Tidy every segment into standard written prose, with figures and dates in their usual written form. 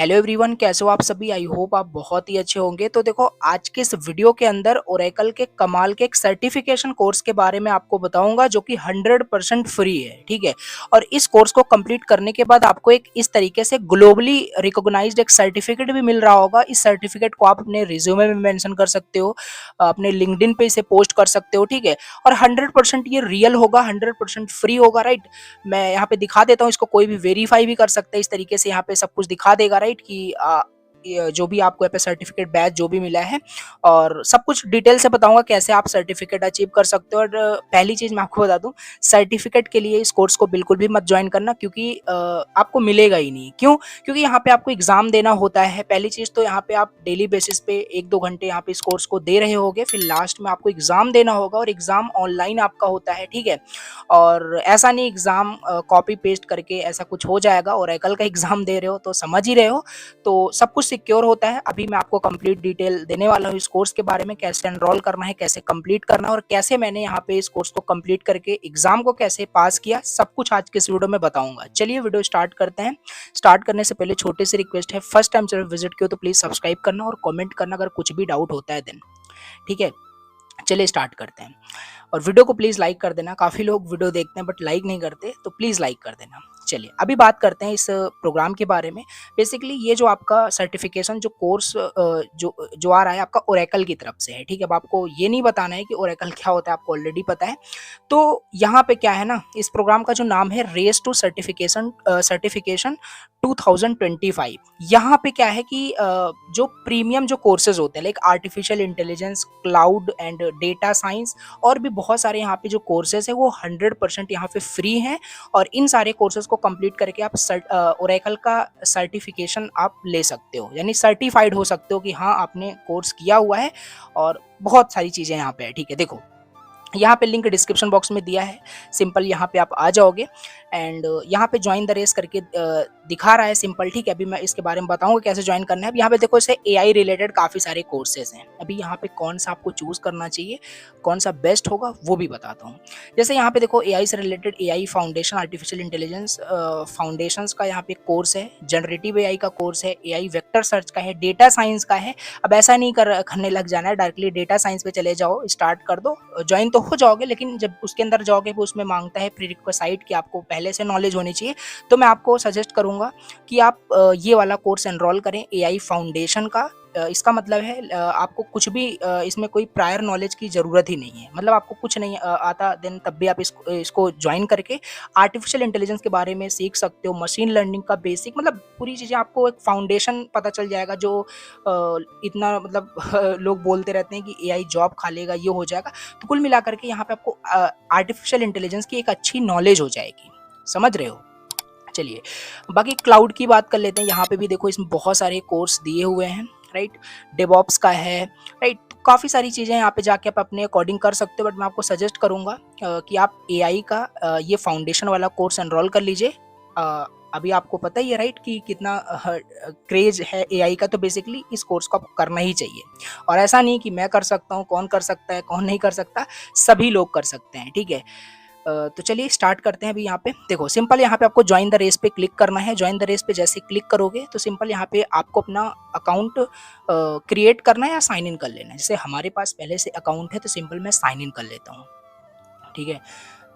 Hello everyone, कैसे हो आप सभी। आई होप आप बहुत ही अच्छे होंगे। तो देखो, आज के इस वीडियो के अंदर ओरेकल के कमाल के एक सर्टिफिकेशन कोर्स के बारे में आपको बताऊंगा जो कि 100% फ्री है। ठीक है। और इस कोर्स को कंप्लीट करने के बाद आपको एक इस तरीके से ग्लोबली रिकॉग्नाइज्ड एक सर्टिफिकेट भी मिल रहा होगा। इस सर्टिफिकेट को आप अपने रिज्यूमे में मेंशन कर सकते हो, अपने लिंक्डइन पे इसे पोस्ट कर सकते हो। ठीक है। और 100% ये रियल होगा, 100% फ्री होगा। राइट। मैं यहाँ पे दिखा देता हूँ, इसको कोई भी वेरीफाई भी कर सकता है। इस तरीके से यहाँ पे सब कुछ दिखा देगा। राइट। कि ये जो भी आपको यहाँ पे सर्टिफिकेट बैच जो भी मिला है, और सब कुछ डिटेल से बताऊंगा कैसे आप सर्टिफिकेट अचीव कर सकते हो। और पहली चीज मैं आपको बता दूं, सर्टिफिकेट के लिए इस कोर्स को बिल्कुल भी मत ज्वाइन करना, क्योंकि आपको मिलेगा ही नहीं। क्यों? क्योंकि यहाँ पे आपको एग्जाम देना होता है। पहली चीज तो यहाँ पे आप डेली बेसिस पे 1-2 घंटे यहाँ पे इस कोर्स को दे रहे होगे, फिर लास्ट में आपको एग्जाम देना होगा, और एग्जाम ऑनलाइन आपका होता है। ठीक है। और ऐसा नहीं एग्जाम कॉपी पेस्ट करके ऐसा कुछ हो जाएगा। और ओरेकल का एग्जाम दे रहे हो तो समझ ही रहे हो। तो सब कुछ सिक्योर होता है। अभी मैं आपको कंप्लीट डिटेल देने वाला हूँ इस कोर्स के बारे में, कैसे एनरोल करना है, कैसे कंप्लीट करना है, और कैसे मैंने यहाँ पे इस कोर्स को कंप्लीट करके एग्जाम को कैसे पास किया, सब कुछ आज के इस वीडियो में बताऊंगा। चलिए वीडियो स्टार्ट करते हैं। स्टार्ट करने से पहले छोटी सी रिक्वेस्ट है, फर्स्ट टाइम चैनल विजिट किया तो प्लीज सब्सक्राइब करना और कॉमेंट करना अगर कुछ भी डाउट होता है देन। ठीक है। चलिए स्टार्ट करते हैं। और वीडियो को प्लीज लाइक कर देना। काफी लोग वीडियो देखते हैं बट लाइक नहीं करते, तो प्लीज लाइक कर देना। चलिए अभी बात करते हैं इस प्रोग्राम के बारे में। बेसिकली ये जो आपका सर्टिफिकेशन जो कोर्स जो आ रहा है आपका ओरेकल की तरफ से है। ठीक है। अब आपको ये नहीं बताना है कि ओरेकल क्या होता है, आपको ऑलरेडी पता है। तो यहाँ पे क्या है ना, इस प्रोग्राम का जो नाम है रेस टू सर्टिफिकेशन 2025। यहाँ पे क्या है कि जो प्रीमियम जो कोर्सेज होते हैं, like artificial intelligence, cloud and data science, और भी बहुत सारे यहाँ पे जो कोर्सेज है वो 100% यहाँ पे फ्री हैं। और इन सारे कोर्सेज को कंप्लीट करके आप ओरेकल का सर्टिफिकेशन आप ले सकते हो, यानी सर्टिफाइड हो सकते हो कि हाँ आपने कोर्स किया हुआ है। और बहुत सारी चीज़ें यहाँ पे है। ठीक है। देखो, यहाँ पे लिंक डिस्क्रिप्शन बॉक्स में दिया है। सिंपल यहाँ पे आप आ जाओगे एंड यहाँ पे ज्वाइन द रेस करके दिखा रहा है सिंपल। ठीक है। अभी मैं इसके बारे में बताऊंगा कैसे ज्वाइन करना है। अब यहाँ पे देखो, इसे एआई रिलेटेड काफ़ी सारे कोर्सेज हैं। अभी यहाँ पे कौन सा आपको चूज करना चाहिए, कौन सा बेस्ट होगा वो भी बताता हूँ। जैसे यहाँ पे देखो, एआई से related AI foundation, artificial intelligence foundations का यहाँ पे कोर्स है, जनरेटिव एआई का कोर्स है, एआई वेक्टर सर्च का है, डेटा साइंस का है। अब ऐसा नहीं करने लग जाना है, डायरेक्टली डेटा साइंस पे चले जाओ, स्टार्ट कर दो, ज्वाइन तो हो जाओगे, लेकिन जब उसके अंदर जाओगे वो उसमें मांगता है प्रीरिक्विसाइट कि आपको पहले से नॉलेज होनी चाहिए। तो मैं आपको सजेस्ट करूंगा कि आप ये वाला कोर्स एनरोल करें, एआई फाउंडेशन का। इसका मतलब है आपको कुछ भी इसमें कोई प्रायर नॉलेज की ज़रूरत ही नहीं है। मतलब आपको कुछ नहीं आता देन तब भी आप इसको ज्वाइन करके आर्टिफिशियल इंटेलिजेंस के बारे में सीख सकते हो, मशीन लर्निंग का बेसिक, मतलब पूरी चीज़ें आपको एक फाउंडेशन पता चल जाएगा। जो इतना मतलब लोग बोलते रहते हैं कि एआई जॉब खा लेगा, ये हो जाएगा। तो कुल मिलाकर के यहाँ पे आपको आर्टिफिशियल इंटेलिजेंस की एक अच्छी नॉलेज हो जाएगी। समझ रहे हो। चलिए बाकी क्लाउड की बात कर लेते हैं। यहाँ पे भी देखो, इसमें बहुत सारे कोर्स दिए हुए हैं। राइट। डेवऑप्स का है। राइट। काफ़ी सारी चीज़ें यहाँ पे जाके आप अपने अकॉर्डिंग कर सकते हो, बट मैं आपको सजेस्ट करूँगा कि आप एआई का ये फाउंडेशन वाला कोर्स एनरोल कर लीजिए। अभी आपको पता ही है राइट कि कितना क्रेज है एआई का, तो बेसिकली इस कोर्स को आपको करना ही चाहिए। और ऐसा नहीं कि मैं कर सकता हूँ, कौन कर सकता है कौन नहीं कर सकता, सभी लोग कर सकते हैं। ठीक है। तो चलिए स्टार्ट करते हैं। अभी यहाँ पे देखो, सिंपल यहाँ पे आपको ज्वाइन द रेस पे क्लिक करना है। ज्वाइन द रेस पे जैसे क्लिक करोगे तो सिंपल यहाँ पे आपको अपना अकाउंट क्रिएट करना है या साइन इन कर लेना है। जैसे हमारे पास पहले से अकाउंट है तो सिंपल मैं साइन इन कर लेता हूँ। ठीक है।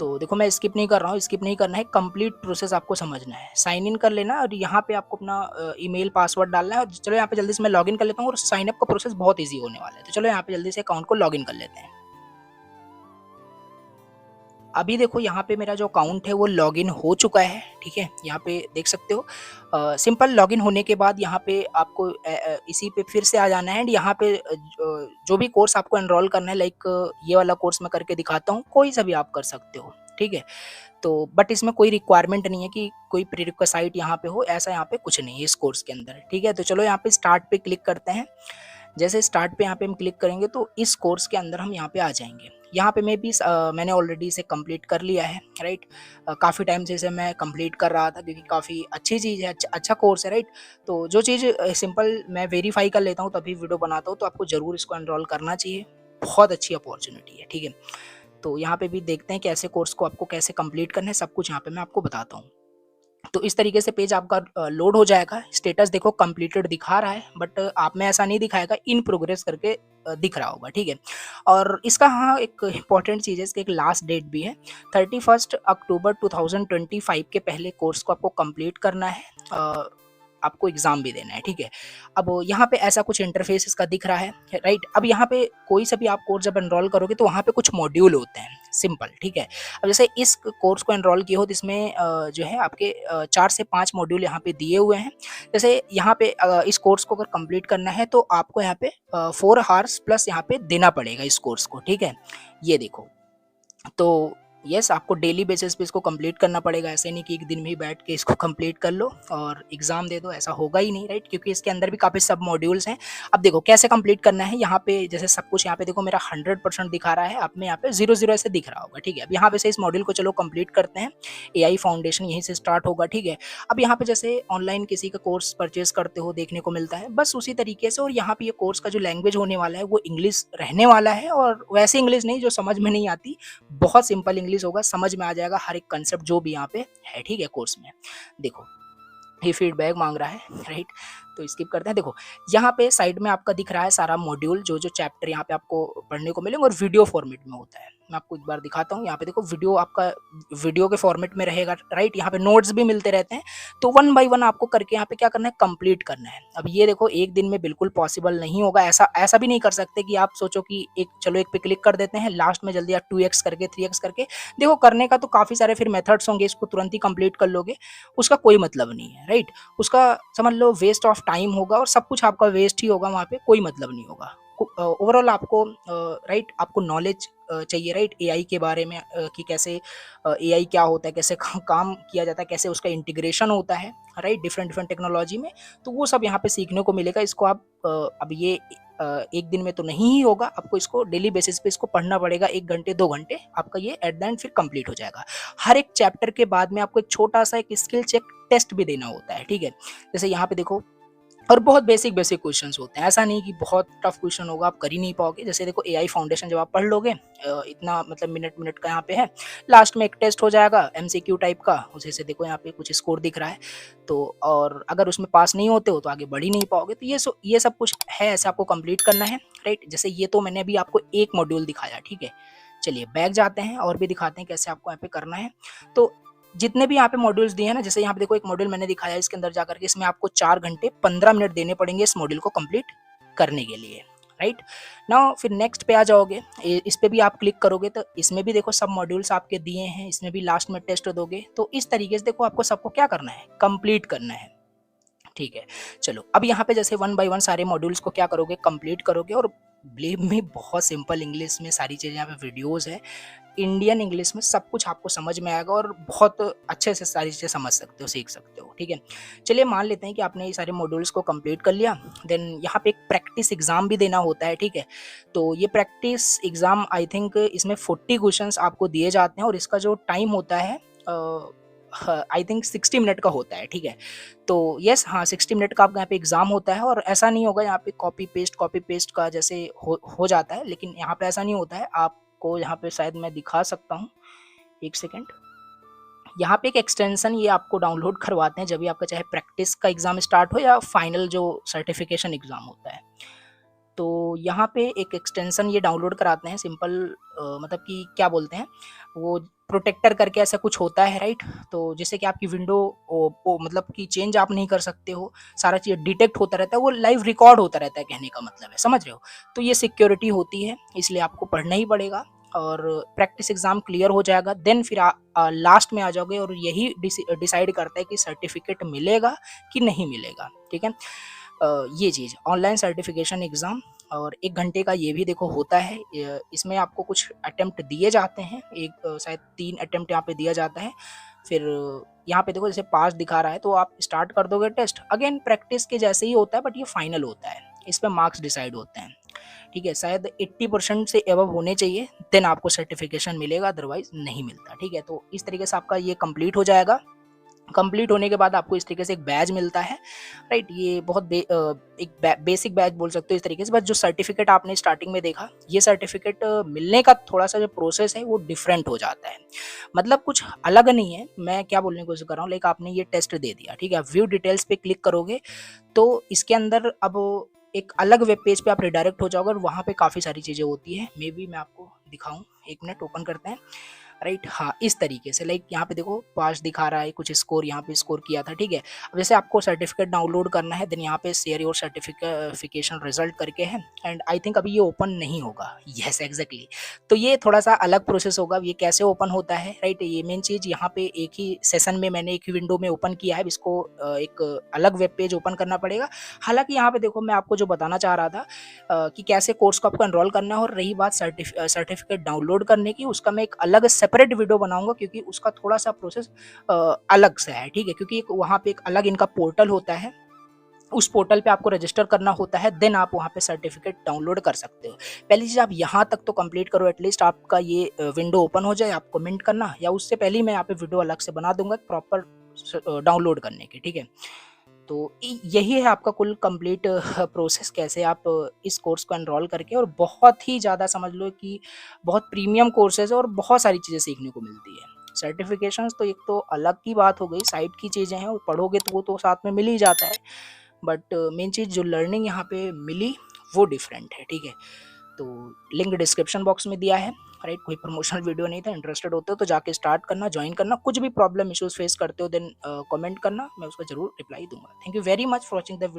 तो देखो, मैं स्किप नहीं कर रहा हूँ, स्किप नहीं करना है, कंप्लीट प्रोसेस आपको समझना है। साइन इन कर लेना और यहाँ पे आपको अपना ईमेल पासवर्ड डालना है। और चलो यहाँ पे जल्दी से मैं लॉगिन कर लेता हूँ, और साइन अप का प्रोसेस बहुत ईजी होने वाला है। तो चलो यहाँ पे जल्दी से अकाउंट को लॉगिन कर लेते हैं। अभी देखो, यहाँ पे मेरा जो अकाउंट है वो लॉगिन हो चुका है। ठीक है। यहाँ पे देख सकते हो। सिंपल लॉगिन होने के बाद यहाँ पे आपको इसी पे फिर से आ जाना है। एंड यहाँ पे जो भी कोर्स आपको एनरोल करना है, लाइक ये वाला कोर्स मैं करके दिखाता हूँ, कोई सा भी आप कर सकते हो। ठीक है। तो बट इसमें कोई रिक्वायरमेंट नहीं है कि कोई प्रीरिक्विसाइट यहाँ पे हो, ऐसा यहाँ पे कुछ नहीं है इस कोर्स के अंदर। ठीक है। तो चलो यहाँ पे स्टार्ट पे क्लिक करते हैं। जैसे स्टार्ट पे यहाँ पे हम क्लिक करेंगे तो इस कोर्स के अंदर हम यहाँ पे आ जाएंगे। यहाँ पे मैंने ऑलरेडी इसे कंप्लीट कर लिया है। राइट। काफ़ी टाइम से इसे मैं कंप्लीट कर रहा था, क्योंकि काफ़ी अच्छी चीज़ है, अच्छा कोर्स है। राइट। तो जो चीज़ सिंपल मैं वेरीफाई कर लेता हूँ तभी वीडियो बनाता हूँ, तो आपको ज़रूर इसको एनरोल करना चाहिए। बहुत अच्छी अपॉर्चुनिटी है। ठीक है। तो यहाँ पे भी देखते हैं कैसे कोर्स को आपको कैसे कंप्लीट करना है, सब कुछ यहाँ पे मैं आपको बताता हूँ। तो इस तरीके से पेज आपका लोड हो जाएगा। स्टेटस देखो कंप्लीटेड दिखा रहा है, बट आप में ऐसा नहीं दिखाएगा, इन प्रोग्रेस करके दिख रहा होगा, ठीक है। और इसका हाँ एक इंपॉर्टेंट चीज़ है, इसकी एक लास्ट डेट भी है, 31 अक्टूबर 2025 के पहले कोर्स को आपको कंप्लीट करना है। आपको एग्जाम भी देना है, ठीक है। अब यहाँ पे ऐसा कुछ इंटरफेस इसका दिख रहा है, राइट। अब यहाँ पे कोई सा भी आप कोर्स जब एनरोल करोगे तो वहाँ पे कुछ मॉड्यूल होते हैं, सिंपल, ठीक है। अब जैसे इस कोर्स को एनरोल किए हो तो इसमें जो है आपके 4 से 5 मॉड्यूल यहाँ पे दिए हुए हैं। जैसे यहाँ पे इस कोर्स को अगर कंप्लीट करना है तो आपको यहाँ पे 4 हावर्स प्लस यहाँ पे देना पड़ेगा इस कोर्स को, ठीक है। ये देखो, तो यस आपको डेली बेसिस पे इसको कंप्लीट करना पड़ेगा। ऐसे नहीं कि एक दिन में ही बैठ के इसको कंप्लीट कर लो और एग्जाम दे दो, ऐसा होगा ही नहीं, राइट। क्योंकि इसके अंदर भी काफ़ी सब मॉड्यूल्स हैं। अब देखो कैसे कंप्लीट करना है, यहाँ पे जैसे सब कुछ यहाँ पे देखो मेरा 100% दिखा रहा है, आप में यहाँ पे 0 ऐसे दिख रहा होगा, ठीक है। अब यहाँ पे से इस मॉड्यूल को चलो कंप्लीट करते हैं। AI फाउंडेशन यहीं से स्टार्ट होगा, ठीक है। अब यहाँ पे जैसे ऑनलाइन किसी का कोर्स परचेज करते हो देखने को मिलता है, बस उसी तरीके से। और यहाँ पे ये कोर्स का जो लैंग्वेज होने वाला है वो इंग्लिश रहने वाला है, और वैसे इंग्लिश नहीं जो समझ में नहीं आती, बहुत सिंपल इंग्लिश होगा, समझ में आ जाएगा हर एक कंसेप्ट जो भी यहाँ पे है, ठीक है, कोर्स में। देखो ये फीडबैक मांग रहा है, राइट, तो स्किप करते हैं। देखो यहाँ पे साइड में आपका दिख रहा है सारा मॉड्यूल, जो जो चैप्टर यहाँ पे आपको पढ़ने को मिलेंगे, और वीडियो फॉर्मेट में होता है। मैं आपको एक बार दिखाता हूँ। यहाँ पे देखो वीडियो आपका वीडियो के फॉर्मेट में रहेगा, राइट। यहाँ पे नोट्स भी मिलते रहते हैं, तो 1 बाय 1 आपको करके यहाँ पे क्या करना है, कंप्लीट करना है। अब ये देखो एक दिन में बिल्कुल पॉसिबल नहीं होगा, ऐसा भी नहीं कर सकते कि आप सोचो कि चलो एक पे क्लिक कर देते हैं, लास्ट में जल्दी आप 2x करके 3x करके। देखो करने का तो काफ़ी सारे फिर मेथड्स होंगे, इसको तुरंत ही कंप्लीट कर लोगे, उसका कोई मतलब नहीं है, राइट। उसका समझ लो वेस्ट ऑफ टाइम होगा, और सब कुछ आपका वेस्ट ही होगा, वहाँ पे कोई मतलब नहीं होगा। ओवरऑल आपको राइट आपको नॉलेज चाहिए, राइट, AI के बारे में, कि कैसे AI क्या होता है, कैसे काम किया जाता है, कैसे उसका इंटीग्रेशन होता है, राइट, डिफरेंट डिफरेंट टेक्नोलॉजी में। तो वो सब यहाँ पे सीखने को मिलेगा। इसको आप अब ये एक दिन में तो नहीं ही होगा, आपको इसको डेली बेसिस पे इसको पढ़ना पड़ेगा, 1 घंटे 2 घंटे, आपका ये एट द एंड फिर कंप्लीट हो जाएगा। हर एक चैप्टर के बाद में आपको एक छोटा सा एक स्किल चेक टेस्ट भी देना होता है, ठीक है। जैसे यहाँ पे देखो, और बहुत बेसिक बेसिक क्वेश्चंस होते हैं, ऐसा नहीं कि बहुत टफ क्वेश्चन होगा, आप कर ही नहीं पाओगे। जैसे देखो AI फाउंडेशन जब आप पढ़ लोगे, इतना मतलब मिनट मिनट का यहाँ पे है, लास्ट में एक टेस्ट हो जाएगा MCQ टाइप का, उसी से देखो यहाँ पे कुछ स्कोर दिख रहा है। तो और अगर उसमें पास नहीं होते हो तो आगे बढ़ ही नहीं पाओगे। तो ये सब कुछ है, ऐसे आपको कंप्लीट करना है, राइट। जैसे ये तो मैंने अभी आपको एक मॉड्यूल दिखाया, ठीक है। चलिए बैक जाते हैं और भी दिखाते हैं कैसे आपको यहाँ पे करना है। तो जितने भी यहाँ पे मॉड्यूल्स दिए हैं ना, जैसे यहाँ पे देखो एक मॉड्यूल मैंने दिखाया, इसके अंदर जाकर के इसमें आपको 4 घंटे 15 मिनट देने पड़ेंगे इस मॉड्यूल को कंप्लीट करने के लिए, राइट। नाउ फिर नेक्स्ट पे आ जाओगे, इस पे भी आप क्लिक करोगे तो इसमें भी देखो सब मॉड्यूल्स आपके दिए हैं, इसमें भी लास्ट में टेस्ट दोगे। तो इस तरीके से देखो आपको सबको क्या करना है, कंप्लीट करना है, ठीक है। चलो अब यहाँ पे जैसे 1 बाय 1 सारे मॉड्यूल्स को क्या करोगे, कंप्लीट करोगे। और बिलीव में बहुत सिंपल इंग्लिश में सारी चीज़ें यहाँ पे वीडियोस है, इंडियन इंग्लिश में सब कुछ आपको समझ में आएगा, और बहुत अच्छे से सारी चीज़ें समझ सकते हो, सीख सकते हो, ठीक है। चलिए मान लेते हैं कि आपने ये सारे मॉड्यूल्स को कंप्लीट कर लिया, देन यहाँ पे एक प्रैक्टिस एग्जाम भी देना होता है, ठीक है। तो ये प्रैक्टिस एग्जाम आई थिंक इसमें 40 क्वेश्चंस आपको दिए जाते हैं, और इसका जो टाइम होता है आई थिंक 60 मिनट का होता है, ठीक है। तो यस हाँ 60 मिनट का आपका यहाँ पे एग्जाम होता है, और ऐसा नहीं होगा यहाँ पे कॉपी पेस्ट का जैसे हो जाता है, लेकिन यहाँ पे ऐसा नहीं होता है। आपको यहाँ पे शायद मैं दिखा सकता हूँ, एक सेकेंड। यहाँ पे एक एक्सटेंशन ये आपको डाउनलोड करवाते हैं जब भी आपका चाहे प्रैक्टिस का एग्जाम स्टार्ट हो या फाइनल जो सर्टिफिकेशन एग्जाम होता है। तो यहाँ पे एक एक्सटेंशन ये डाउनलोड कराते हैं, सिंपल मतलब कि क्या बोलते हैं, वो प्रोटेक्टर करके ऐसा कुछ होता है, राइट। तो जैसे कि आपकी विंडो मतलब कि चेंज आप नहीं कर सकते हो, सारा चीज़ डिटेक्ट होता रहता है, वो लाइव रिकॉर्ड होता रहता है, कहने का मतलब है, समझ रहे हो। तो ये सिक्योरिटी होती है, इसलिए आपको पढ़ना ही पड़ेगा। और प्रैक्टिस एग्जाम क्लियर हो जाएगा, देन फिर लास्ट में आ जाओगे, और यही डिसाइड करता है कि सर्टिफिकेट मिलेगा कि नहीं मिलेगा, ठीक है। ये चीज़ ऑनलाइन सर्टिफिकेशन एग्ज़ाम, और 1 घंटे का ये भी देखो होता है। इसमें आपको कुछ अटेम्प्ट दिए जाते हैं, एक शायद 3 अटेम्प्ट यहाँ पे दिया जाता है। फिर यहाँ पे देखो जैसे पास दिखा रहा है, तो आप स्टार्ट कर दोगे टेस्ट, अगेन प्रैक्टिस के जैसे ही होता है, बट ये फाइनल होता है, इस पर मार्क्स डिसाइड होते हैं, ठीक है। शायद 80% से एबव होने चाहिए, देन आपको सर्टिफिकेशन मिलेगा, अदरवाइज नहीं मिलता, ठीक है। तो इस तरीके से आपका ये कंप्लीट हो जाएगा। कंप्लीट होने के बाद आपको इस तरीके से एक बैज मिलता है, राइट। ये बहुत एक बेसिक बैज बोल सकते हो इस तरीके से। बस जो सर्टिफिकेट आपने स्टार्टिंग में देखा, ये सर्टिफिकेट मिलने का थोड़ा सा जो प्रोसेस है वो डिफरेंट हो जाता है, मतलब कुछ अलग नहीं है। मैं क्या बोलने की कोशिश कर रहा हूँ, लाइक आपने ये टेस्ट दे दिया, ठीक है, व्यू डिटेल्स पे क्लिक करोगे तो इसके अंदर अब एक अलग वेब पेज पे आप रिडायरेक्ट हो जाओगे और वहाँ पे काफ़ी सारी चीज़ें होती है। मे बी मैं आपको दिखाऊं, एक मिनट ओपन करते हैं, राइट। हाँ, इस तरीके से लाइक यहाँ पे देखो पास दिखा रहा है, कुछ स्कोर यहाँ पे स्कोर किया था, ठीक है। अब जैसे आपको सर्टिफिकेट डाउनलोड करना है, देन यहाँ पे शेयर योर सर्टिफिकेशन रिजल्ट करके है, एंड आई थिंक अभी ये ओपन नहीं होगा। Yes exactly. तो ये थोड़ा सा अलग प्रोसेस होगा। ये कैसे ओपन होता है, राइट, ये मेन चीज़ यहाँ पे एक ही सेशन में मैंने एक ही विंडो में ओपन किया है। इसको एक अलग वेब पेज ओपन करना पड़ेगा। हालांकि यहाँ पे देखो मैं आपको जो बताना चाह रहा था कि कैसे कोर्स को आपको एनरोल करना है, और रही बात सर्टिफिकेट डाउनलोड करने की, उसका मैं एक अलग सेपरेट वीडियो बनाऊंगा, क्योंकि उसका थोड़ा सा प्रोसेस अलग से है, ठीक है। क्योंकि वहाँ पे एक अलग इनका पोर्टल होता है, उस पोर्टल पे आपको रजिस्टर करना होता है, देन आप वहाँ पे सर्टिफिकेट डाउनलोड कर सकते हो। पहली चीज़ आप यहाँ तक तो कंप्लीट करो, एटलीस्ट आपका ये विंडो ओपन हो जाए। आप कमेंट करना, या उससे पहले ही मैं यहाँ पे वीडियो अलग से बना दूंगा प्रॉपर डाउनलोड करने की, ठीक है। तो यही है आपका कुल कंप्लीट प्रोसेस, कैसे आप इस कोर्स को एनरोल करके, और बहुत ही ज़्यादा समझ लो कि बहुत प्रीमियम कोर्सेज है और बहुत सारी चीज़ें सीखने को मिलती है। सर्टिफिकेशंस तो एक तो अलग की बात हो गई, साइट की चीज़ें हैं, और पढ़ोगे तो वो तो साथ में मिल ही जाता है, बट मेन चीज़ जो लर्निंग यहाँ पे मिली वो डिफरेंट है, ठीक है। तो लिंक डिस्क्रिप्शन बॉक्स में दिया है, राइट। कोई प्रमोशनल वीडियो नहीं था। इंटरेस्टेड होते हो तो जाके स्टार्ट करना, ज्वाइन करना। कुछ भी प्रॉब्लम इश्यूज फेस करते हो देन कमेंट करना, मैं उसका जरूर रिप्लाई दूंगा। Thank you very much for watching the video.